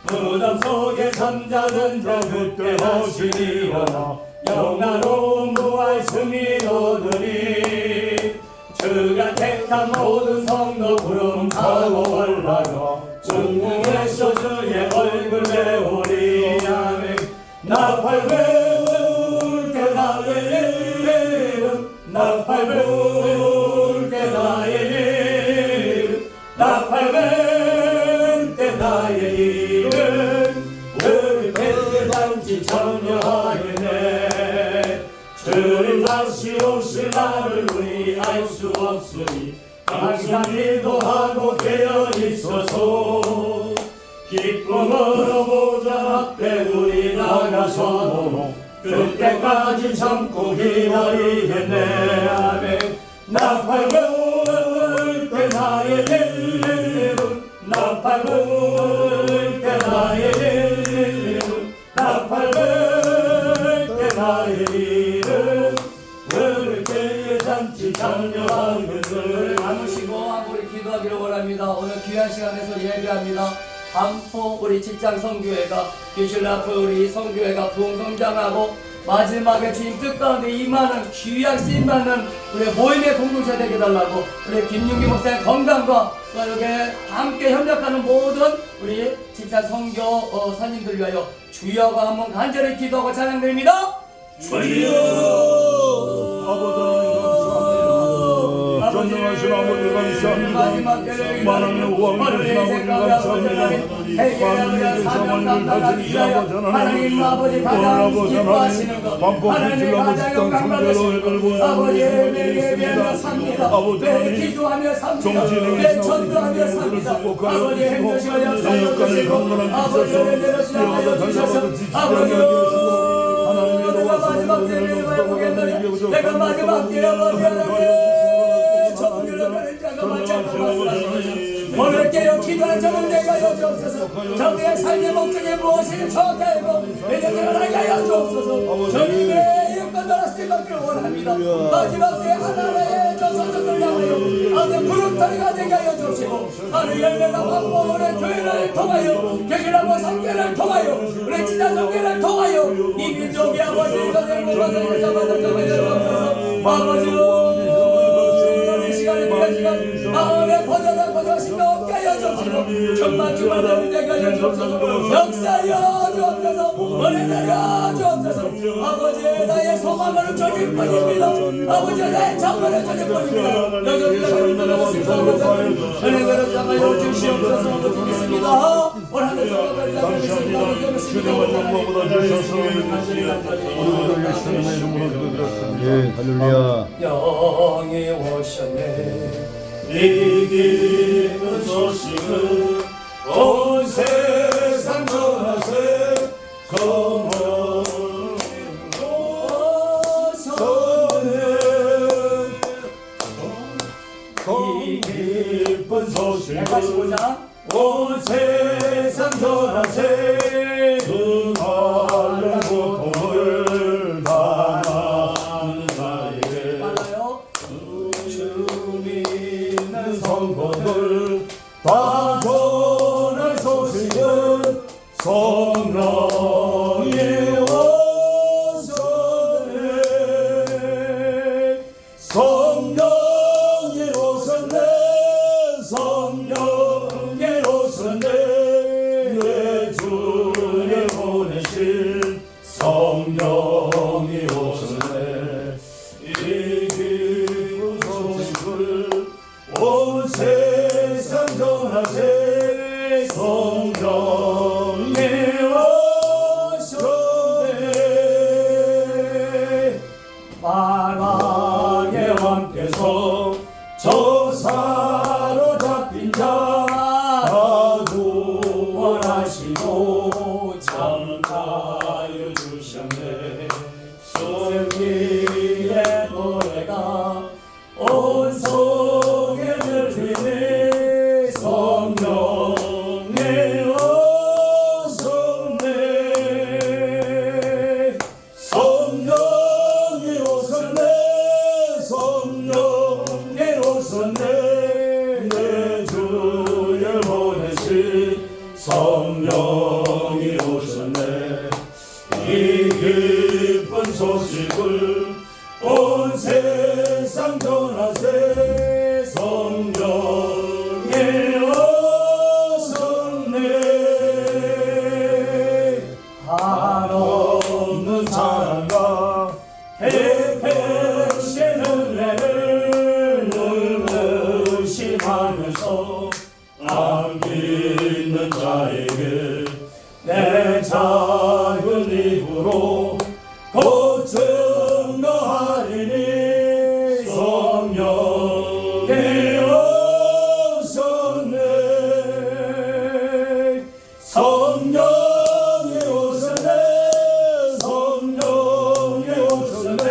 무덤 속에 잠자는 자 그때 오시리라. 영화로운 부활 승리로들이 주가 택한 모든 성도 구름 타고 올라가 중궁에서 주의 얼굴 배우리. 아멘. 나팔 불 때 나의 이름, 나팔 불 때 나의 이름, 나팔 불 때 나의 이름. 그렇게 잔치 참여하겠네. 주님 다시 오실 날을 우리 알 수 없으니 항상 기도하고 되어 있어서 기쁨으로 보좌 앞에 우리 나가서 그때까지 참고 기다리겠네. 아멘. 나팔 불 때 나의 이름, 나팔 불 때 나의 이름, 나팔 불 때 나의 이름. 그렇게 잔치 참여하는 것을 나누시고 우리 기도하기를 원합니다. 오늘 귀한 시간에서 예배합니다. 반포 우리 직장 성교회가 귀신 앞에 우리 성교회가 부흥성장하고 마지막에 주님 뜻가운데 임하는 귀한 쓰임받는 우리 모임의 공동체 되게 달라고 우리 김윤기 목사의 건강과 이렇게 함께 협력하는 모든 우리 직장 성교 사님들 위하여 주여가 한번 간절히 기도하고 찬양드립니다. 주여. 전능하신 아버지 감사합니다. 만왕의 왕 되신 아버지 감사합니다. 만민의 사만을 다스리신 아버지 하나님, 오늘 아버지 하나님 반복 기질라고 식당 성대로 예배를 보여주고 있습니다. 아버지 하나님 정치인의 신앙을 축복하여 주시고 영역간의 강건한 빛에서 뛰어가다 달려가다 지치지 않게 하시고 하나님의 로와 사랑을 내려주시고 내가 마지막 때려 오늘 깨어 기도한 저는 내가 여주옵소서. 저들의 삶의 목적이 무엇인지 정확히 알고 내가 알게 하여 주옵소서. 저님의 이름과 나라 쓰임받기를 원합니다. 마지막 때에 하나님의 저서들을 향하여 아들 구름다리가 되게 하여 주옵시고 하늘 열매가 반복의 교회를 통하여 교회라고 성교를 통하여 우리 진짜 성교를 통하여 이 민족의 아버지가 되고 받아들여 주옵소서. 아버지로 마음에 거절한 거절하신 거 없게 하여 주옵시고 정말 주만하는 데가 하여 주옵소서. 역사여 주옵소서. 은혜 내려 주옵소서. 아버지 나의 소망을 저질 뿐입니다. 아버지 나의 장만을 저질 뿐입니다. 여전히 믿음을 하옵소서. 은혜 내려 주옵소서. 주시옵소서. 아버지 믿습니다. 원하는 정말 감사합니다. 주님의 정보보다 주셔서 오늘도 예수님의 이름으로 기도드렸습니다. 예, 할렐루야. 영이 오셨네. 이 기쁜 소식을 온 세상 전하세. 이 기쁜 소식을 온 세상 전하세. 그 하늘 고통을 당하는 자에게 성도들 다 전할 소식은 성령이 오셨네. 성령이 오셨네. 성령이 오셨네. 내 주 오신 성령이 오셨네. 이 기쁜 소식을 온 세상 전하세. 성령이 오셨네. 한없는 사랑과 대표신 은혜를 늘 의심하면서 안 믿는 자에게 내 작은 입으로 곧 증거하리니 성령이 오셨네. 성령이 오셨네. 성령이 오셨네.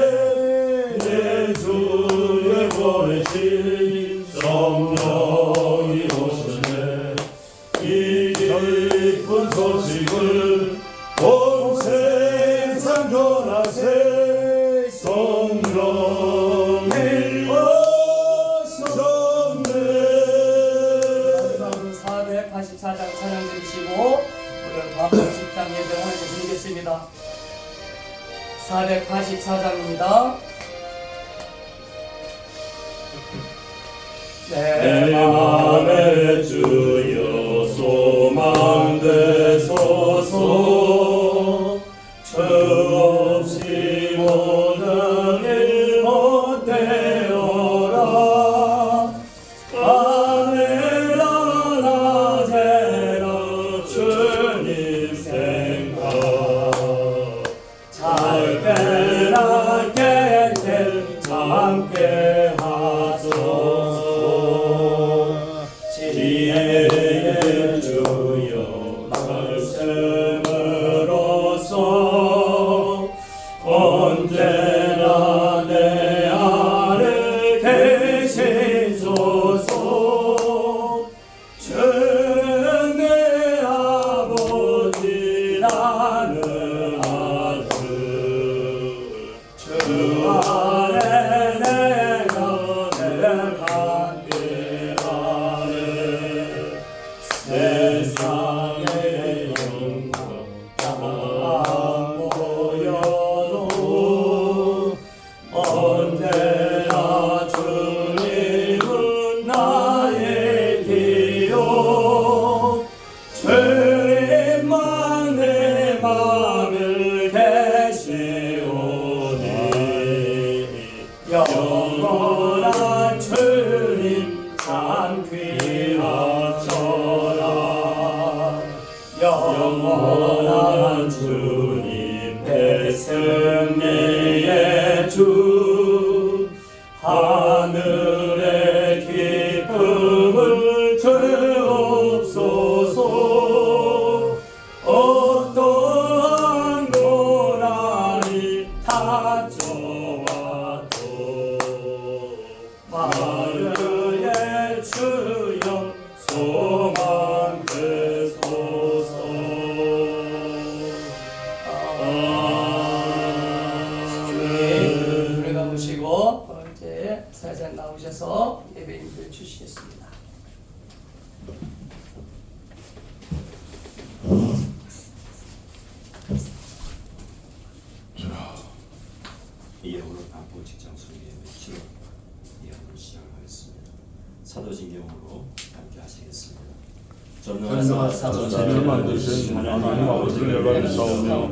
예수의 보내신 성령이 오셨네. 이 기쁜 소식을 온 세상 전하세. 성령이 오셨네. 484장 찬양 드리시고 오늘 밥 10장 예배를 하게 드리겠습니다. 484장입니다. 내 맘에 주여 소망 되소서. 죄 없이 모든 일 못되어라. 하늘나 낮에나 주님 생각. 잘 때나 깰 때 함께 하소서. 지혜의 주여 말씀으로써 언제나 내 안에 계시소서. 주는 내 아버지 나는 아들. 주 안에 내가 함께하네. 세상의 영광 안 보여도 언제나 주님은 나의 기록. 주님만 내 맘을 계시오니 영원한 주님 참 귀하셔라. 영원한 주님 내 승리의 주. 하늘의 기쁨을 주옵소서. 어떠한 고난이 닥쳐와도 하늘의 주여 소망 되소서. 주님 노래 감으시고 이제 사장 나오셔서 예배 인도해 주시겠습니다. 이름으로 반포 직장 소개의 기록 이름으로 시작하겠습니다. 사도신경으로 함께 하시겠습니다. 전능하사 천지를 만드신 하나님 아버지를 영광하사오며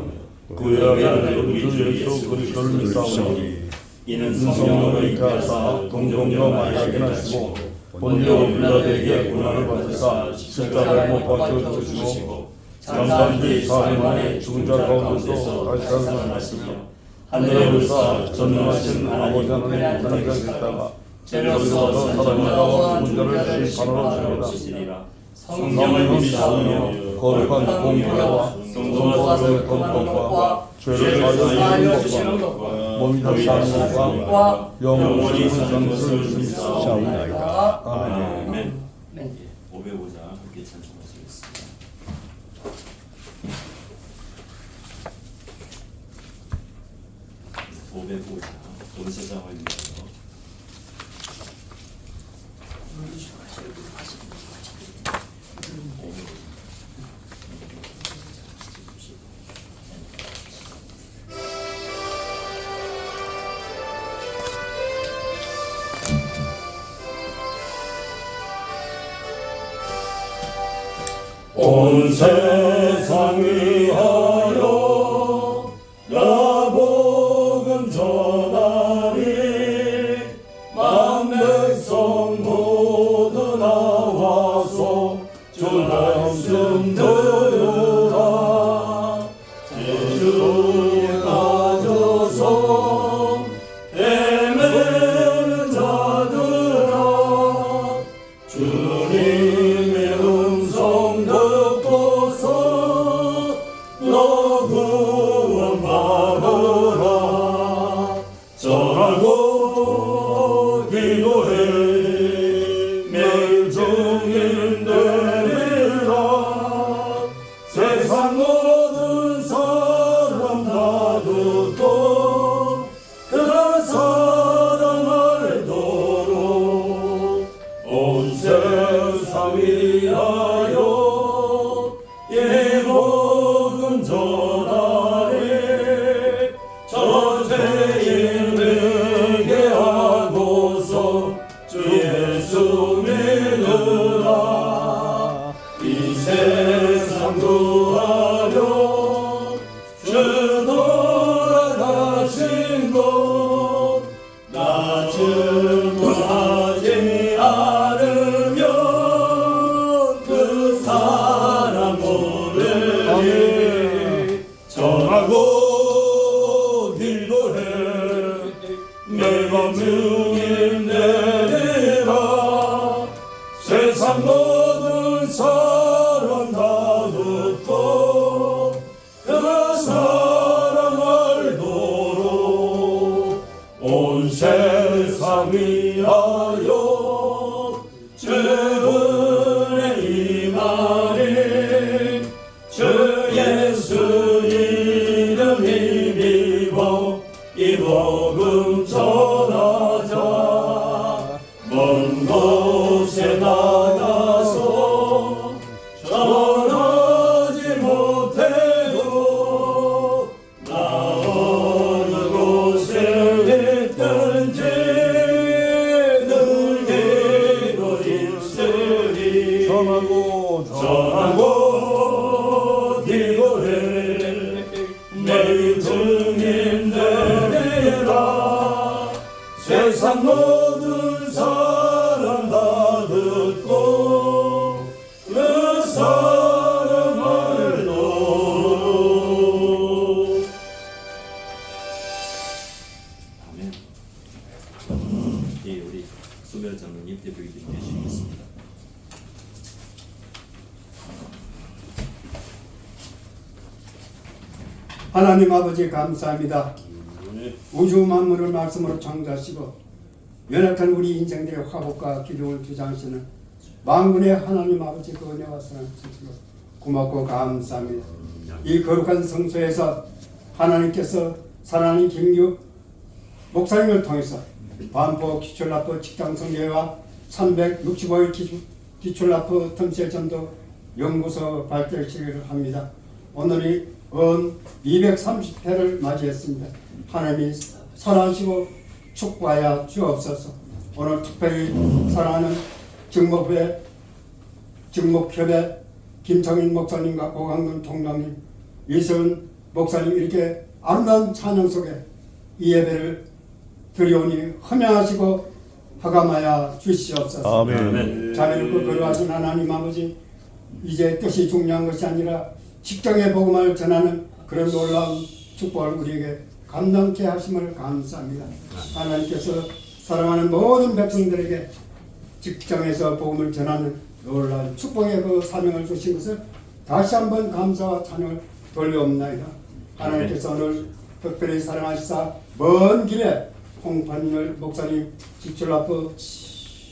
그의 아들 우리 주 예수 그리스도를 믿사오니 이는 성령으로 잉태하사 동정녀 마리아에게 나시고 본디오 빌라도에게 고난을 받으사 십자가에 못 박혀 죽으시고 장사한 뒤 4일 만에 죽은 자 가운데서 다시 살아나시며 하늘에 올라 전능하신 아버지 하나님 하나님과 계시다가 죄로서 사람과 죽은 자를 심판하러 오시리라. 성령을 믿사오며 거룩한 공부와 성도와 거룩한 것과 죄를 사하여 주시는 것과 몸이 다시 사는 것과 영원히 사는 것을 믿사옵나이다. 아멘. 아멘. 505장 함께 찬송하시겠습니다. 온 세상을 위하여 온 세상 위하여 나 복음 전하리 만백성 모두 나와서 주 말씀 들으라 지주에 빠져서 헤매는 자들아 주님의 음성 듣고서 너 구원 받으라 전하고 기도해 매일 증인 되리라 세상 모든 사람 다 듣고 그 사랑 알도록 온 세상 위하여 이 복음 전하리 저죄인 되게 하고서 주 예수 믿으라 이 세상 구하려 주 돌아가신 곳 나 증거하지 않으면 그 사람 모르니 전하고 기도해 매번 증인 되리라 세상 모든 사람 다 듣고 그 사랑 알도록 온 세상 위하여 주의 임하리 주 예수 이름 힘입어 이 복음 전하자 먼 곳에 나가서 전하지 못해도 나 어느 곳에 있든지 늘 기도 있으리 전하고 기도해 매일 증인 되리라 세상 모든 사람 다 듣고 그 사랑 알도록 아멘. 예, 우리 수별 장로님 대표님 되시겠습니다. 하나님 아버지 감사합니다. 우주 만물을 말씀으로 창조하시고 연약한 우리 인생들의 화복과 기둥을 주장하시는 만군의 하나님 아버지 그 은혜와 사랑 주시고 고맙고 감사합니다. 이 거룩한 성소에서 하나님께서 사랑하는 김규 목사님을 통해서 반포 기출납부 직장성교회와 365일 기출납부 틈셀전도 연구소 발대식을 합니다. 오늘이 230회를 맞이했습니다. 하나님이 사랑하시고 축복하여 주옵소서. 오늘 특별히 사랑하는 직목협회 김성인 목사님과 고강근 총장님, 이승은 목사님 이렇게 아름다운 찬양 속에 이 예배를 드리오니 흠양하시고 하감하여 주시옵소서. 아멘. 자비롭고 거룩하신 하나님 아버지, 이제 뜻이 중요한 것이 아니라 직장의 복음을 전하는 그런 놀라운 축복을 우리에게 감당케 하심을 감사합니다. 하나님께서 사랑하는 모든 백성들에게 직장에서 복음을 전하는 놀라운 축복의 그 사명을 주신 것을 다시 한번 감사와 찬양을 돌려옵나이다. 하나님께서 오늘 특별히 사랑하시사 먼 길에 홍판열 목사님 지출납부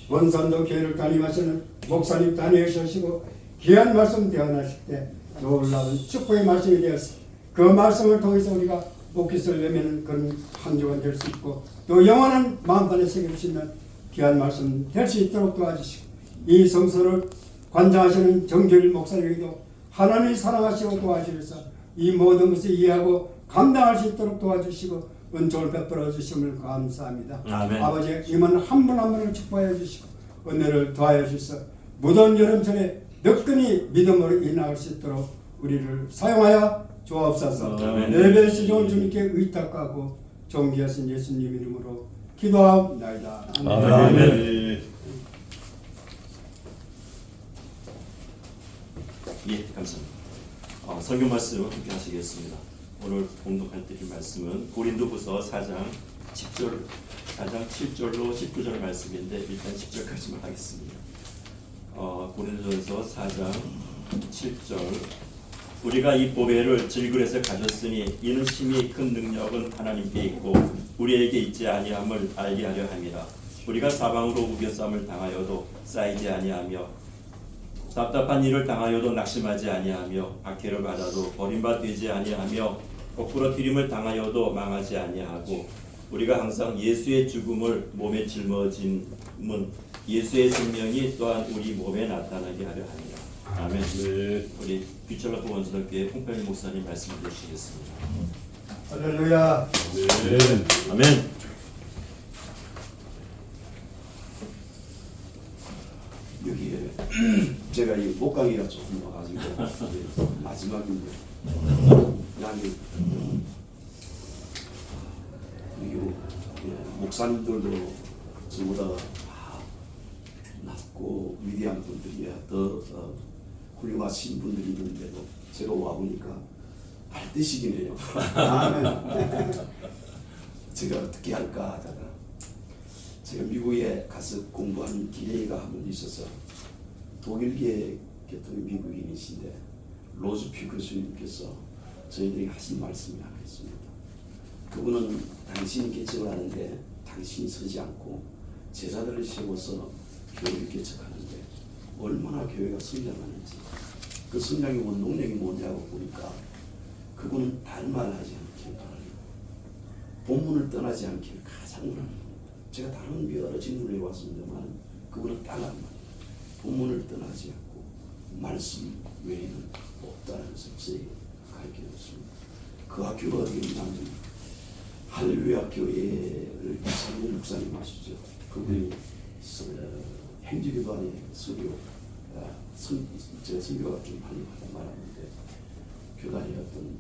원산도 교회를 담임하시는 목사님 다니셔시고 귀한 말씀 대언하실 때 놀라운 축복의 말씀이 되었습니다. 그 말씀을 통해서 우리가 복깃을 내면 그런 한 주가 될 수 있고 또 영원한 마음판에 새길 수 있는 귀한 말씀 될 수 있도록 도와주시고 이 성서를 관장하시는 정규일 목사님에게도 하나님이 사랑하시고 도와주셔서 이 모든 것을 이해하고 감당할 수 있도록 도와주시고 은총을 베풀어 주심을 감사합니다. 아멘. 아버지 임원 한 분 한 분을 축복해 주시고 은혜를 더하여 주셔서 무더운 여름철에 너끈히 믿음으로 인할 수 있도록 우리를 사용하여 주옵소서. 아멘. 예배 시종을 주님께 의탁하고 존귀하신 예수님 이름으로 기도하옵나이다. 아멘. 예, 감사합니다. 성경 말씀 함께 하시겠습니다. 오늘 봉독할 때 이 말씀은 고린도후서 4장 7절로 19절 말씀인데 일단 10절까지만 하겠습니다. 고린도전서 4장 7절 우리가 이 보배를 질그릇에 가졌으니 이는 심히 큰 능력은 하나님께 있고 우리에게 있지 아니함을 알게 하려 함이라. 우리가 사방으로 우겨쌈을 당하여도 쌓이지 아니하며 답답한 일을 당하여도 낙심하지 아니하며 박해를 받아도 버림받지 아니하며 거꾸러뜨림을 당하여도 망하지 아니하고 우리가 항상 예수의 죽음을 몸에 짊어짐은 예수의 생명이 또한 우리 몸에 나타나게 하려 합니다. 아멘. 네. 우리 귀철라 부원전교회 홍평일 목사님 말씀 주시겠습니다. 할렐루야. 네. 아멘. 여기에 제가 이 목강이가 조금 와가지고 마지막인데 양이 그리고 목사님들도 저보다 낫고 위대한 분들이야 더 훌륭하신 분들이 있는데도 제가 와보니까 할때식이네요. 제가 어떻게 할까 하다가 제가 미국에 가서 공부한 기회가 한 번 있어서 독일계 계통의 미국인이신데 로즈피 교수님께서 저희들이 하신 말씀이 하나 있습니다. 그분은 당신이 개척을 하는데 당신이 서지 않고 제자들을 세워서 교회를 개척하는데 얼마나 교회가 성장하는지 그 성장의 원동력이 뭐냐고 보니까 그분은 다른 말을 하지 않기를 바랍니다. 본문을 떠나지 않기를 가장 원합니다. 제가 다른 여러 질문을 해왔습니다만 그분은 딱 한 말이에요. 본문을 떠나지 않고 말씀 외에는 없다는 것을 저에게 가르쳐줬습니다. 그 학교가 어디였냐면 할렐루야 교회를 이상민 목사님 아시죠? 그분이 행주교반의 설교 제가 설교가 좀 많이 말하는데 교단의 어떤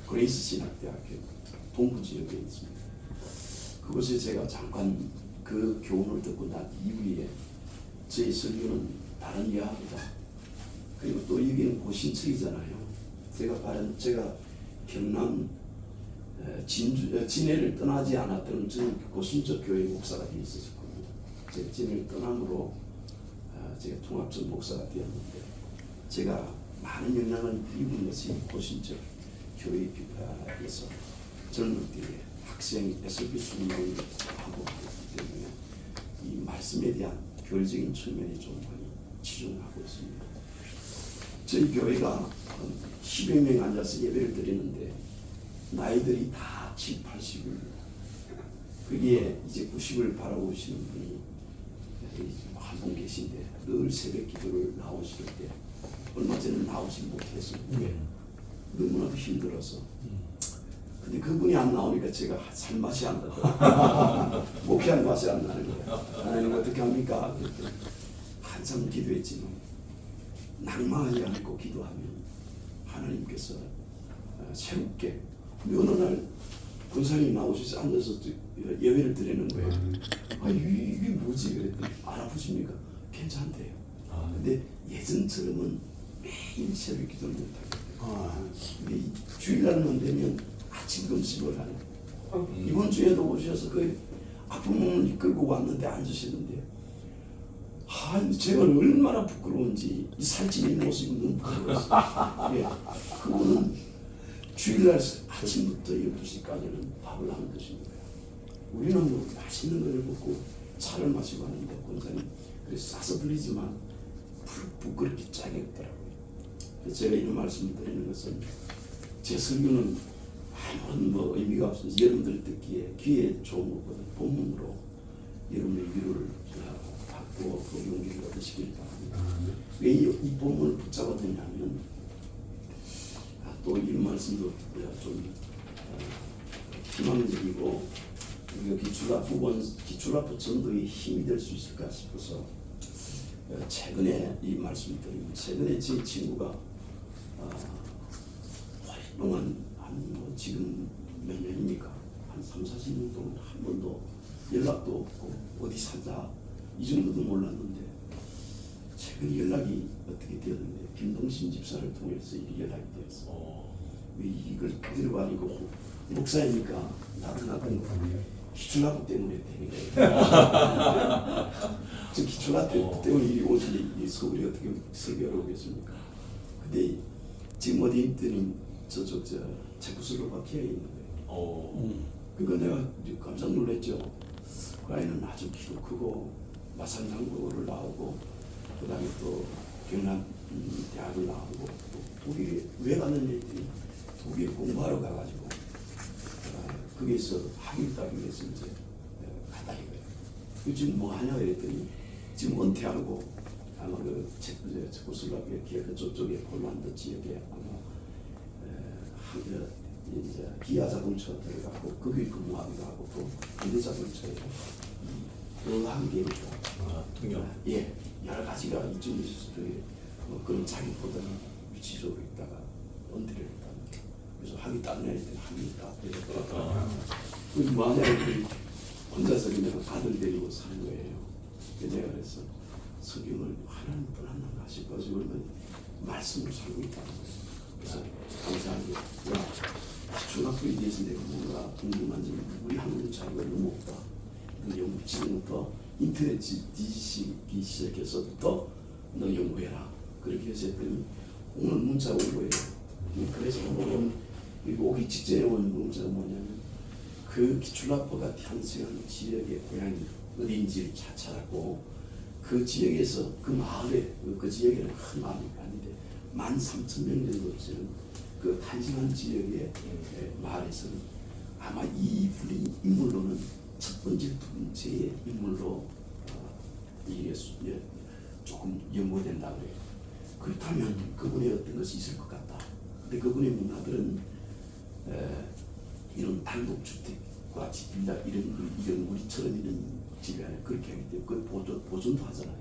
그레이스 신학대학교 동부 지역에 있습니다. 그곳에 제가 잠깐 그 교훈을 듣고 난 이후에 제 설교는 다른 이야기다. 그리고 또 여기는 고신청이잖아요. 제가 경남 진해를 떠나지 않았던 저는 고신적 교회 목사가 되어 있었거든요. 제가 진해를 떠남으로 제가 통합전 목사가 되었는데 제가 많은 영향을 입은 것이 고신적 교회에서 젊을 때에 학생 SB 수능을 하고 있기 때문에 이 말씀에 대한 교리적인 측면에 좀 많이 치중하고 있습니다. 저희 교회가 10여 명 앉아서 예배를 드리는데 나이들이 다 7, 80입니다. 거기에 이제 90을 바라보시는 분이 한 분 계신데 늘 새벽 기도를 나오실 때 얼마 전에 나오지 못했었는데 너무나도 힘들어서 근데 그분이 안 나오니까 제가 살 맛이 안 나더라고요. 목회한 맛이 안 나는 거예요. 하나님 어떻게 합니까? 그랬더니 한참 기도했지만 낭만하지 않고 기도하면 하나님께서 새롭게 어느 날 군사님이 나오셔서 앉아서 예배를 드리는 거예요. 이게 뭐지? 그랬더니 알아보십니까? 괜찮대요. 근데 예전처럼은 매일 새벽 기도를 못하겠대요. 근데 주일날만 되면 아침 금식을 하는 이번 주에도 오셔서 그 아픈 몸을 이끌고 왔는데 앉으시는데 제가 얼마나 부끄러운지 이 살찐 이 모습이 너무 부끄러웠어요. 그분은 주일날 아침부터 12시까지는 밥을 안 드시는 거예요. 우리는 뭐 맛있는 걸 먹고 차를 마시고 하는데 권사님 그래서 싸서 드리지만 부끄럽게 짝이 없더라고요. 그래서 제가 이런 말씀을 드리는 것은 제 설교는 아무런 뭐 의미가 없어서 여러분들 듣기에 귀에 좋은 것보다 본문으로 여러분의 위로를 받고 그 용기를 얻으시길 바랍니다. 왜 이 본문을 붙잡았느냐면 또 이 말씀도 좀 희망적이고 우리가 기출라프 전도의 힘이 될 수 있을까 싶어서 최근에 이 말씀을 드립니다. 최근에 제 친구가 오랫동안 뭐 지금 몇 년입니까? 한 3, 40년 동안 한 번도 연락도 없고 어디 살자 이 정도도 몰랐는데 최근 연락이 어떻게 되었는데 김동신 집사를 통해서 이 연락이 되었어. 왜 이걸 그대로 아니고 목사니까 나도 기출학부 때문에 되는 거예요. 저 기출학부 때문에 일이 오지 이 서울이 어떻게 설교를 오겠습니까? 근데 지금 어디 있더니 저쪽 체코슬로바키아에 있는 거예요. 그러니까 내가 깜짝 놀랐죠. 그 아이는 아주 키도 크고 마산장고를 나오고 그 다음에 또 경남 대학을 나오고 또 독일에 왜 갔느냐 했더니 독일에 공부하러 가가지고 거기에서 학위를 따기 위해서 이제 갔다 이거예요. 지금 뭐 하냐 그랬더니 지금 은퇴하고 아마 그 체코슬로바키아 저쪽에 폴란드 지역에 아마 이제 기아 자동차 들어가고 거기 근무하기도 하고 또 현대 자동차에 하는 게 있죠. 통역. 예, 여러 가지가 이쪽에 있어서 그런 자기보다는 위치적으로 있다가 은퇴를 했다. 그래서 학위 땄냐 했더니 학위 땄다. 그 만약에 혼자서 그냥 아들 데리고 사는 거예요. 그래서 내가 그래서 성경을 하나님 떠났는가 싶어서 그러면 말씀을 살고 있다는 거예요. 그래서 감사한 게 중학교에 대해서 내가 뭔가 궁금한지 우리 한국 자료가 너무 없다. 연구 지금부터 인터넷 뒤지기 시작해서부터 너 연구해라. 그렇게 해서 했더니 오늘 문자 온 거예요. 그래서 오늘 오기 직전에 온 문자가 뭐냐면 그 기출학부가 탄생한 지역의 고향이 어딘지를 찾아고 그 지역에서 그 마을에 그 지역에는 큰 마을이 아닌데 13,000명 정도 되는 그 탄생한 지역의 마을에서는 아마 이 인물로는 첫 번째, 두 번째 인물로 이게 조금 연구된다 그래요. 그렇다면 그분의 어떤 것이 있을 것 같다. 근데 그분의 문화들은 이런 단독주택과 집이나 이런 우리처럼 이런 집이 아니라 그렇게 하기 때문에 그 보존도 하잖아요.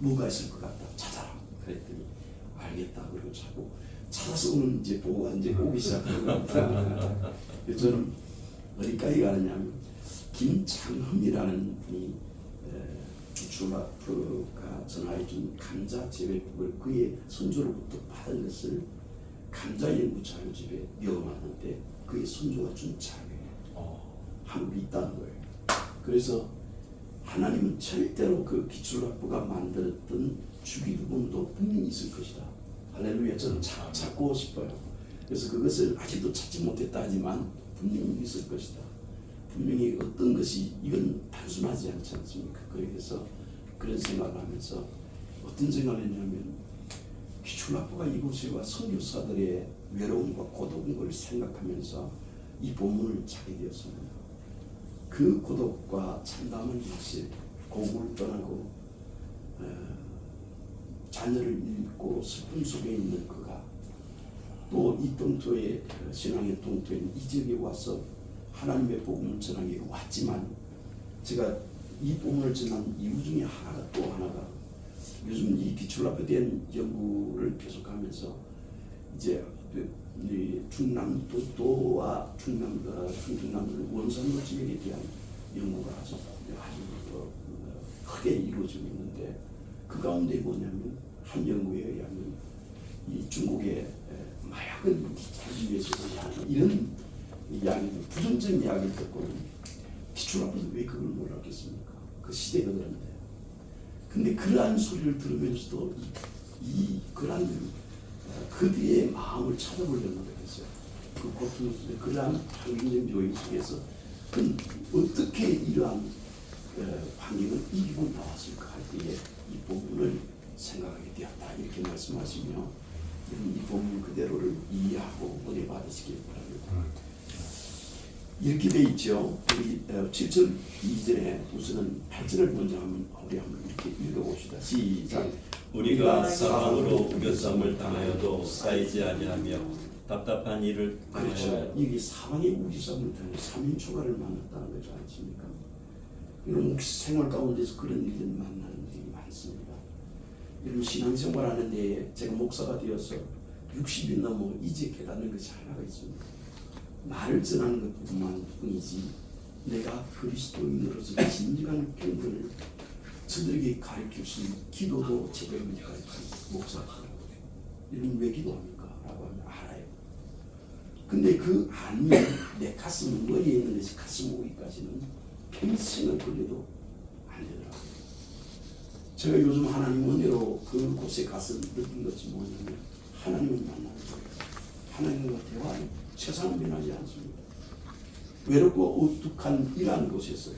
뭐가 있을 것 같다. 찾아라. 그랬더니 알겠다. 그리고 자꾸 찾아서 오는 이제 보고가 이제 오기 시작하는 겁니다. 저는 어디까지 가느냐면 김창흠이라는 분이 주라프가 전화해준 감자 재배법을 그의 선조로부터 받은 것을 감자 연구 자료집에 넣어놨는데 그의 선조가 준 자료예요. 한국에 있다는 거예요. 그래서 하나님은 절대로 그 기출학부가 만들었던 주기도문도 분명히 있을 것이다. 할렐루야. 저는 찾고 싶어요. 그래서 그것을 아직도 찾지 못했다 하지만 분명히 있을 것이다. 분명히 어떤 것이 이건 단순하지 않지 않습니까? 그래서 그런 생각을 하면서 어떤 생각을 했냐면 기출학부가 이곳에 와 선교사들의 외로움과 고독을 생각하면서 이 본문을 찾게 되었습니다. 그 고독과 참담한 역시 고국을 떠나고 자녀를 잃고 슬픔 속에 있는 그가 또 이 동토에 신앙의 동토에 이 지역에 와서 하나님의 복음을 전하기 왔지만 제가 이 복음을 전한 이유 중에 또 하나가 요즘 이 기출학부에 대한 연구를 계속하면서 이제 충남도와 충청남도 원산도 지역에 대한 연구가 아주 크게 이루어지고 있는데 그 가운데 뭐냐면 한 연구에 의하면 이 중국의 마약을 하기 위해서 이런 이야기, 부정적인 이야기를 듣고는 기출학부는 왜 그걸 몰랐겠습니까? 그 시대가 그런데. 근데 그러한 소리를 들으면서도 그러한 그들의 마음을 찾아보려는 거였어요. 그 고통 속에 그러한 환경적 요인 속에서 어떻게 이러한 환경을 이기고 나왔을까 할 때에 이 부분을 생각하게 되었다. 이렇게 말씀하시며 이 부분 그대로를 이해하고 은혜 받으시길 바랍니다. 이렇게 돼 있죠. 우리 7절 이전에 우선은 8절을 먼저 우리 한번 이렇게 읽어봅시다. 시작. 우리가 사방으로 우겨쌈을 당하여도 쌓이지 아니하며 답답한 일을 그렇죠. 이게 사방에 우겨쌈을 당해 3인 초과를 만났다는 거지 않습니까? 이런 생활 가운데서 그런 일을 만나는 일이 많습니다. 여러분 신앙생활 하는데 제가 목사가 되어서 60이 넘어 이제 깨닫는 것이 하나가 있습니다. 말을 전하는 것뿐만 뿐이지 내가 그리스도인으로서 진정한 경건을 저들에게 가르칠 수 있는 기도도 제가 가르치는 목사더라고요. 여러분 왜 기도합니까? 라고 하면 알아요. 근데 그 안이 내 가슴 머리에 있는 것이 가슴 오기까지는 평생을 걸려도 안 되더라고요. 제가 요즘 하나님 은혜로 그곳에 가서 느낀 것이 뭐냐면 하나님을 만나는 거예요. 하나님과 대화하는 세상은 변하지 않습니다. 외롭고 우뚝한 이러한 곳에서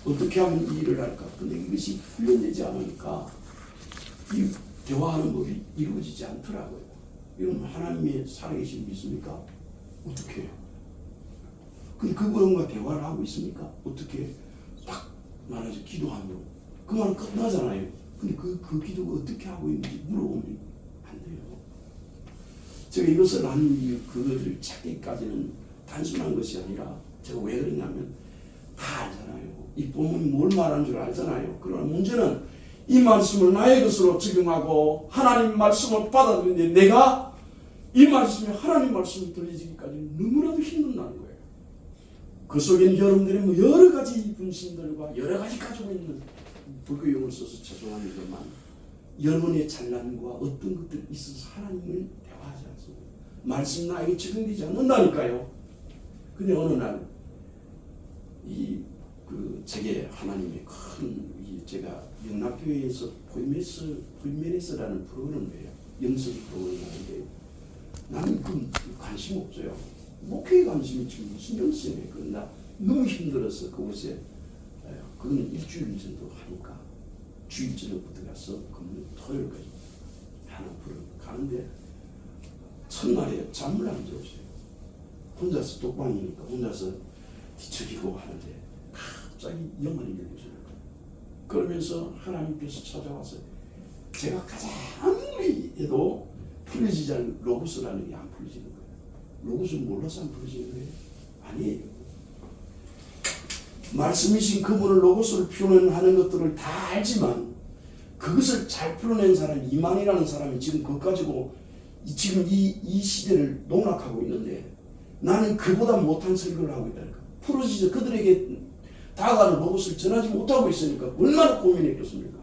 어떻게 하면 이 일을 할까? 근데 이것이 훈련되지 않으니까 이 대화하는 법이 이루어지지 않더라고요. 이건 하나님의 살아계신 믿습니까? 어떻게 해요? 근데 그분과 대화를 하고 있습니까? 어떻게 딱 말하죠. 기도하면 그 말은 끝나잖아요. 근데 그 기도가 어떻게 하고 있는지 물어보면 안 돼요. 제가 이것을 하는 이유, 그것을 찾기까지는 단순한 것이 아니라 제가 왜 그러냐면 다 알잖아요. 이 본문이 뭘 말하는 줄 알잖아요. 그러나 문제는 이 말씀을 나의 것으로 적용하고 하나님 말씀을 받아들이는데 내가 이 말씀이 하나님 말씀이 들리기까지 너무나도 힘든다는 거예요. 그 속에는 여러분들의 뭐 여러 가지 분신들과 여러 가지 가지고 있는 불교용을 써서 죄송합니다만 여러분의 잘난과 어떤 것들이 있어서 하나님을 대화하지 않습니다. 말씀 나에게 적용되지 않는다니까요. 근데 어느 날 제게 하나님의 큰 제가 영락교회에서 보이메스라는 프로그램이에요. 영성 프로그램인데 나는 그 관심 없어요. 목회에 관심이 지금 무슨 영성이에요. 그러나 너무 힘들어서 그곳에 그건 일주일 정도 하니까 주일 저녁부터 가서 금요일 토요일까지 하나 프로그램 가는데 첫날에 잠을 안 자었어요. 혼자서 독방이니까 혼자서 뒤척이고 하는데 갑자기 영안이 열려져요. 그러면서 하나님께서 찾아와서 제가 가장 아무리 해도 풀려지지 않는 로고스라는 게 안 풀려지는 거예요. 로고스는 몰라서 안 풀려지는 거예요? 아니에요. 말씀이신 그분을 로고스를 표현하는 것들을 다 알지만 그것을 잘 풀어낸 사람이 이만이라는 사람이 지금 그것 가지고 지금 이 시대를 농락하고 있는데 나는 그보다 못한 설교를 하고 있다니까. 풀어지죠. 그들에게 다가가는 로봇을 전하지 못하고 있으니까 얼마나 고민했겠습니까?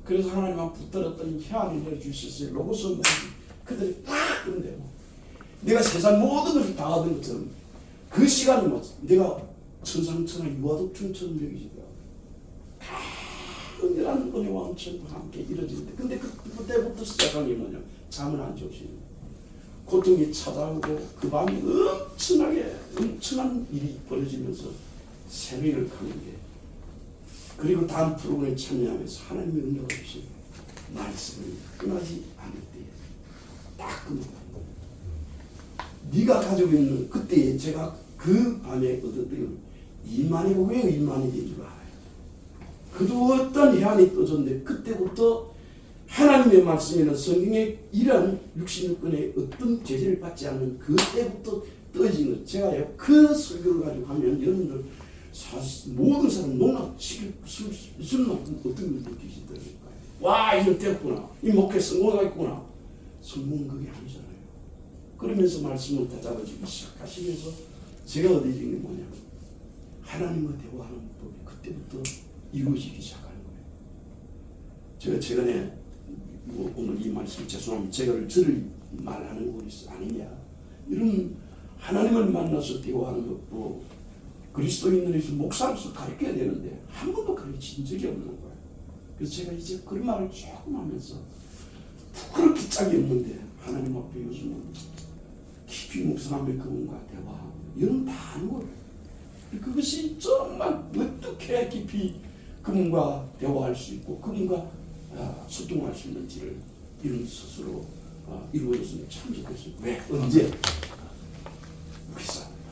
그래서 하나님만 붙들었더니 혀안을 내려주셨어요. 로봇은 그들이 딱 그런데요. 내가 세상 모든 것을 다 얻은 것처럼 그 시간이 뭐 내가 천상천하 유아독충처럼 여기지더라고요. 은밀한 은혜와 은총과 함께 이루어지는데 근데 그때부터 시작한 게 뭐냐? 잠을 안 주시는 거예요. 고통이 찾아오고 그 밤이 엄청난 일이 벌어지면서 새벽을 가는 게 그리고 다음 프로그램에 참여하면서 하나님의 은혜가 주신 말씀을 끊어지 않을 때에 딱 끊어갑니다. 네가 가지고 있는 그때에 제가 그 밤에 얻었던 이만이고 왜 이만이 된 줄 알아요. 그도 어떤 해안이 떠졌는데 그때부터 하나님의 말씀에는 성경에 이런 66권의 어떤 제재를 받지 않는 그때부터 떠진 것. 제가요 그 설교를 가지고 하면 여러분들 모든 사람 농락시킬 술만큼 어떤 걸 느끼시더라고요. 와 이거 됐구나. 이 목회 성공하겠구나. 성공은 그게 아니잖아요. 그러면서 말씀을 다잡아주기 시작하시면서 제가 얻어진 게 뭐냐면 하나님과 대화하는 법이 그때부터 이루어지기 시작하는 거예요. 제가 최근에 오늘 이 말씀 죄송합니다. 제가 저를 말하는 것이 아니냐. 이런 하나님을 만나서 대화하는 것도 그리스도인들에서 목사로서 가르쳐야 되는데 한 번도 가르친 적이 없는 거예요. 그래서 제가 이제 그런 말을 조금 하면서 부끄럽게 짝이 없는데 하나님 앞에 요즘은 깊이 묵상하며 그분과 대화하고 이런 다 하는 거예요. 그것이 정말 어떻게 깊이 그분과 대화할 수 있고 그분과 소통할 수 있는지를 이런 스스로 이루어졌으면 참 좋겠어요. 왜? 언제? 우리 싸움이다.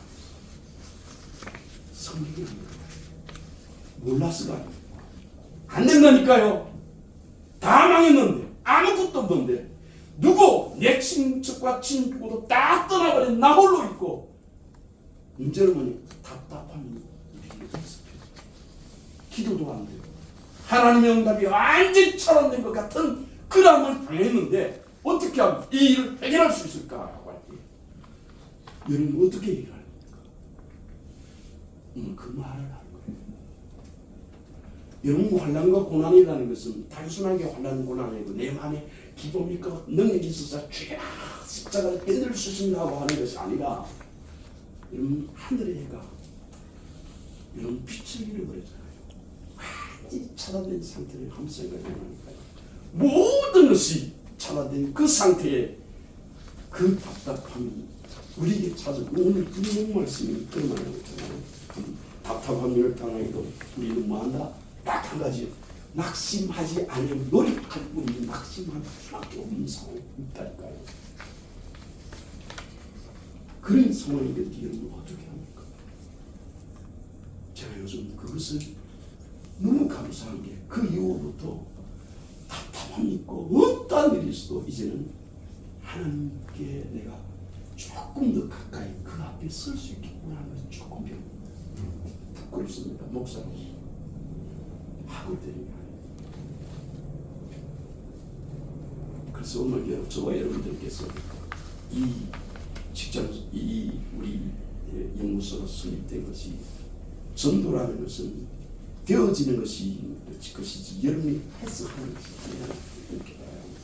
성경이 몰라서가 아니에요. 안 된다니까요. 다 망했는데 아무것도 없는데 누구? 내 친척과 친구도 다 떠나버린 나 홀로 있고 문제는 뭐니? 답답함이 우리에게 있어요. 기도도 안 되고 하나님의 응답이 완전히 차단된 것 같은 그람을 당했는데 어떻게 하면 이 일을 해결할 수 있을까라고 할 때 여러분 어떻게 해결합니까? 그 말을 하는 거예요. 여러분 환난과 고난이라는 것은 단순하게 환난 고난이 아니고 내 마음에 기쁨이고 능력이 있어서 주야 십자가를 깨뜨릴 수 있다고 하는 것이 아니라 여러분 하늘의 해가 여러분 빛을 잃어버렸잖아요. 완전히 차단된 상태를 한번 생각해 보니까요. 모든 것이 차단된 그 상태에 그 답답함이 우리에게 찾아오고 오늘 이 말씀이 그런 말을 했잖아요. 답답한 일을 당하기도 우리는 뭐한다? 딱 한 가지 낙심하지 않으면 노력할 뿐이 낙심할 수밖에 없는 상황이 있다니까요. 그런 상황이 될 때 여러분 어떻게 합니까? 제가 요즘 그것을 너무 감사한 게 그 이후부터 답답함이 있고 어떠한 일이 있어도 이제는 하나님께 내가 조금 더 가까이 그 앞에 설 수 있겠구나 하는 것이 조금 부끄럽습니다. 목사로서 하고 때립니다. 그래서 오늘 저와 여러분들께서 이 직장, 이 우리 연구소가 설립된 것이 전도라는 것은 되어지는 것이지 여러분이 해석하는 것이 아니라 이렇게 봐야 합니다.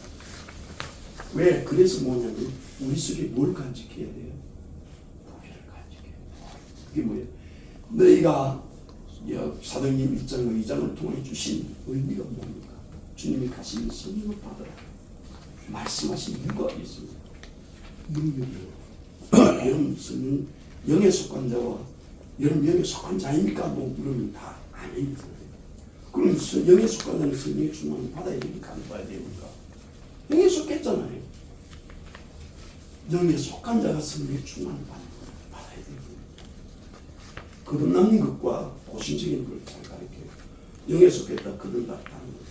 왜? 그래서 뭐냐면 우리 속에 뭘 간직해야 돼요? 보배를 간직해야 돼요. 그게 뭐예요? 너희가 사도행전 1장 2장을 통해 주신 의미가 뭡니까? 주님이 가신 성령을 받으라 말씀하신 이유가 있습니다. 능력이요. 여러분 성령 영에 속한 자와 여러분 영에 속한 자입니까? 뭐 물으면 다 아닙니다. 그럼 영에 속한 자는 성령의 충만을 받아야 됩니까? 안 받아야 됩니까? 영에 속했잖아요. 영에 속한 자가 성령의 충만을 받아야 됩니다. 거듭남는 것과 고신적인 걸 잘 가르쳐요. 영에 속했다 거듭났다는 거예요.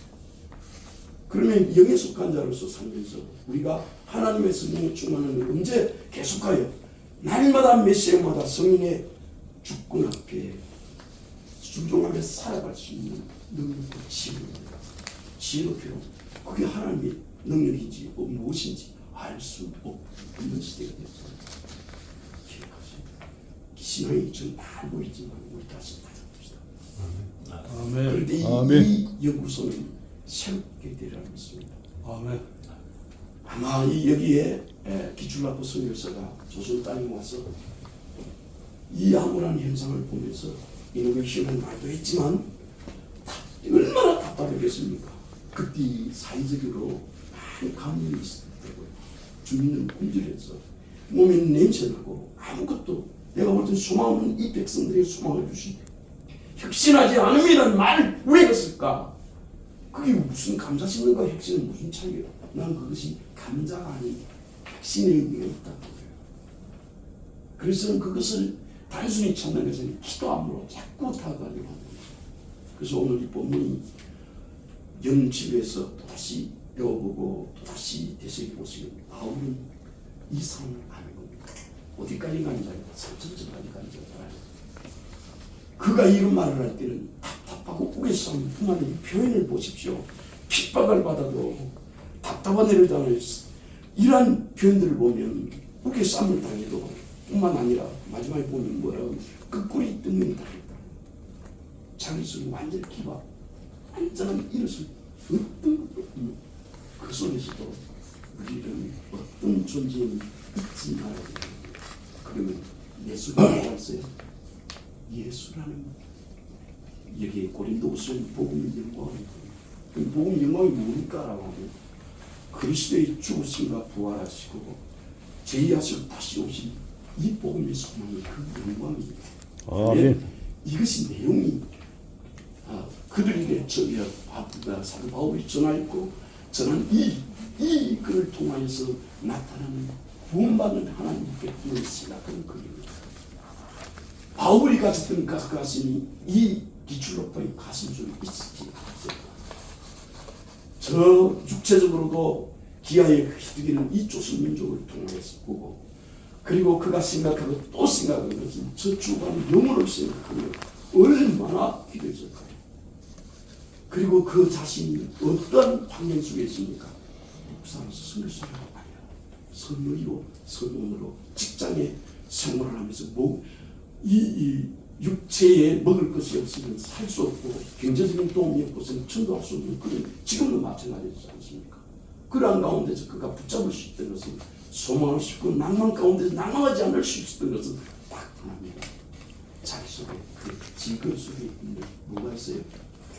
그러면 영에 속한 자로서 살면서 우리가 하나님의 성령의 충만을 언제 계속하여 날마다 메시아마다 성령의 주권 앞에 순종하며 살아갈 수 있는 능력과 지혜로 필요. 그게 하나님의 능력인지 무엇인지 알 수 없는 시대가 됐어요. 기억하세요. 신앙이 좀 알고 있지만 우리 다시 찾아봅시다. 아멘. 그런데 이 연구소는 새롭게 되리라고 믿습니다. 아멘. 아마 여기에 기출라프 선교사가 조선 땅에 와서 이 암울한 현상을 보면서 이노베이션을 말도 했지만 얼마나 답답했겠습니까? 그때 사회적으로 많은 감염이 있었다고요. 주민들은 굶주려서 몸에 냄새나고 아무것도 내가 볼 때 소망 없는 이 백성들에게 소망을 주시 혁신하지 않음이라는 말을 왜 했을까? 그게 무슨 감자 심는가 혁신은 무슨 차이예요? 난 그것이 감자가 아닌 혁신의 의미가 있다고 그래요. 그래서 그것을 단순히 찾는 것은 기도 안으로 자꾸 다가가려고 하는 거예요. 그래서 오늘 이 본문이 영집에서 또다시 배워보고 또다시 되새겨보시면 바울은 이 상황을 아는 겁니다. 어디까지 가는지 알고 3천천까지 가는지 알아요. 그가 이런 말을 할 때는 답답하고 우겨싸움 뿐만 아니라 표현을 보십시오. 핍박을 받아도 답답한 일을 당해요. 이러한 표현들을 보면 우겨싸움을 당해도 뿐만 아니라 마지막에 보면 뭐라고 끝구리 뜯는 당했다. 자기 속에 완전히 기박 완전한 이것을 어떤 그 속에서도 우리는 어떤 존재는 잊지 말아야 됩니다. 그러면 내 속에 뭐가 있어요? 예수라는 여기에 고린도후서 복음의 영광이 복음의 영광이 뭡니까? 라고 하면 그리스도의 죽으심과 부활하시고 제의하시고 다시 오신 이 복음의 소망이 그 영광입니다. 아멘. 이것이 내용이 그들에게 사도 바울이 전하였고 전한 이 글을 통하여서 나타나는 구원받는 하나님께 생각하는 글입니다. 바울이 가졌던 가슴이 이 기출로파의 가슴 속에 있었지 않습니까? 저 육체적으로도 기아에 휘두기는 이 조선 민족을 통해서 보고 그리고 그가 생각하고 또 생각하는 것은 저 주간 영혼을 생각하며 얼마나 기도했을까요? 그리고 그 자신이 어떤 환경 속에 있습니까? 목사는 선교사가 아니라 선의로 선원으로 직장에 생활을 하면서 이 육체에 먹을 것이 없으면 살 수 없고 경제적인 도움이 없고서는 전도할 수 없는 그런 지금도 마찬가지지 않습니까? 그러한 가운데서 그가 붙잡을 수 있던 것은 소망할 수 있고 낭만 가운데서 낭망하지 않을 수 있었던 것은 딱 하나입니다. 자기 속에 그 질그 속에 있는 뭐가 있어요?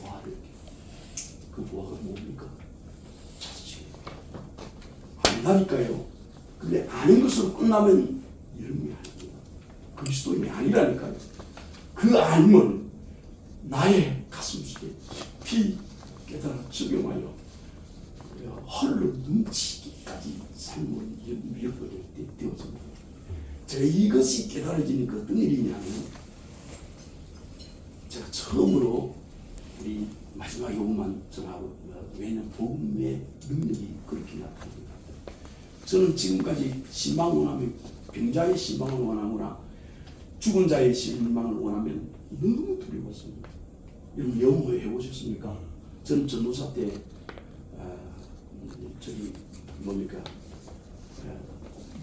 보화를. 그 보화가 뭡니까? 자식입니다. 안다니까요. 근데 아는 것으로 끝나면 이름이 아닙니다. 그리스도인이 아니라니까요. 그 알면 나의 가슴속에 깊이 깨달아 적용하여 헐로 넘치기까지 삶을 밀어버릴 때 되어집니다. 제가 이것이 깨달아지니까 어떤 일이냐면 제가 처음으로 우리 마지막 요것만 전하고 왜냐하면 복음의 능력이 그렇게 나타납니다. 저는 지금까지 신방을 원하면 병자의 신방을 원하거나 죽은 자의 신방을 원하면 너무 두려웠습니다. 여러분 영어 해보셨습니까? 저는 전도사 때 저기 뭡니까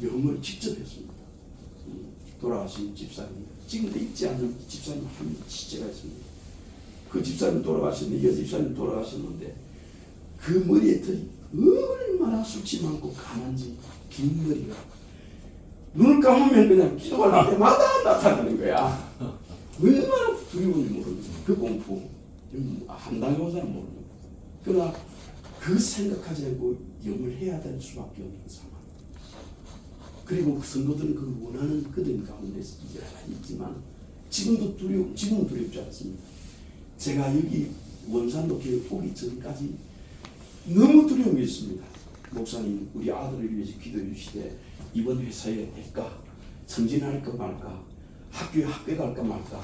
영어를 직접 했습니다. 돌아가신 집사님, 지금도 있지 않는 집사님 한 시체가 있습니다. 그 집사님 돌아가셨는데 여 집사님 돌아가셨는데 그 머리에 털이 얼마나 수치 많고 가난지 긴 머리가 눈을 감으면 그냥 기도할 때마다 나타나는 거야. 얼마나 두려운지 모르는 그 공포 한 당해온 사람 모르는 거야. 그러나 그 생각하지 않고 영을 해야 될 수밖에 없는 상황. 그리고 그 성도들은 그 원하는 그들 가운데 있지만 지금은 두렵지 않습니다. 제가 여기 원산도 교회 오기 전까지 너무 두려운 게 있습니다. 목사님 우리 아들을 위해서 기도해 주시되 이번 회사에 될까? 승진할까 말까? 학교에 학교 갈까 말까?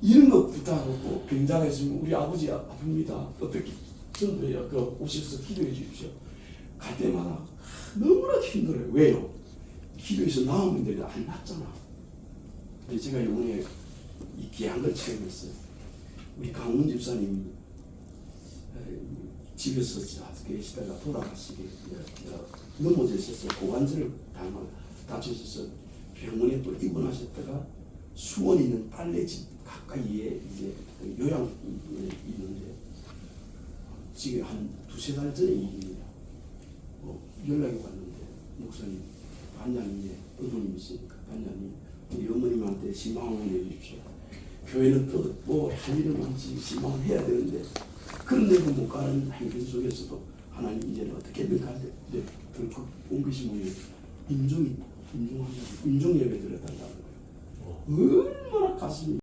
이런 거 부탁하고 병자가 있으면 우리 아버지 아픕니다. 어떻게 전도해요? 오셔서 기도해 주십시오. 갈 때마다 너무나 힘들어요. 왜요? 기도해서 나은 분들이 안 낫잖아. 근데 제가 이번에 이 귀한 걸 체험했어요. 우리 강훈 집사님 집에서 계시다가 돌아가시게 넘어져 있어서 고관절을 다치셔서 병원에 또 입원하셨다가 수원 있는 빨래집 가까이에 이제 요양 있는데 지금 한 두세 달 전의 일입니다. 연락이 왔는데 목사님 반장님의 어머님 있으니까 반장님 우리 어머님한테 신방을 내주십시오. 교회는 또 뭐 할 일은 많지 신방을 해야 되는데 그런데도 못 가는 행편 속에서도 하나님 이제는 어떻게든 가는데 결국 온 것이 뭐예요? 임종 예배 드렸다는 거예요. 얼마나 가슴이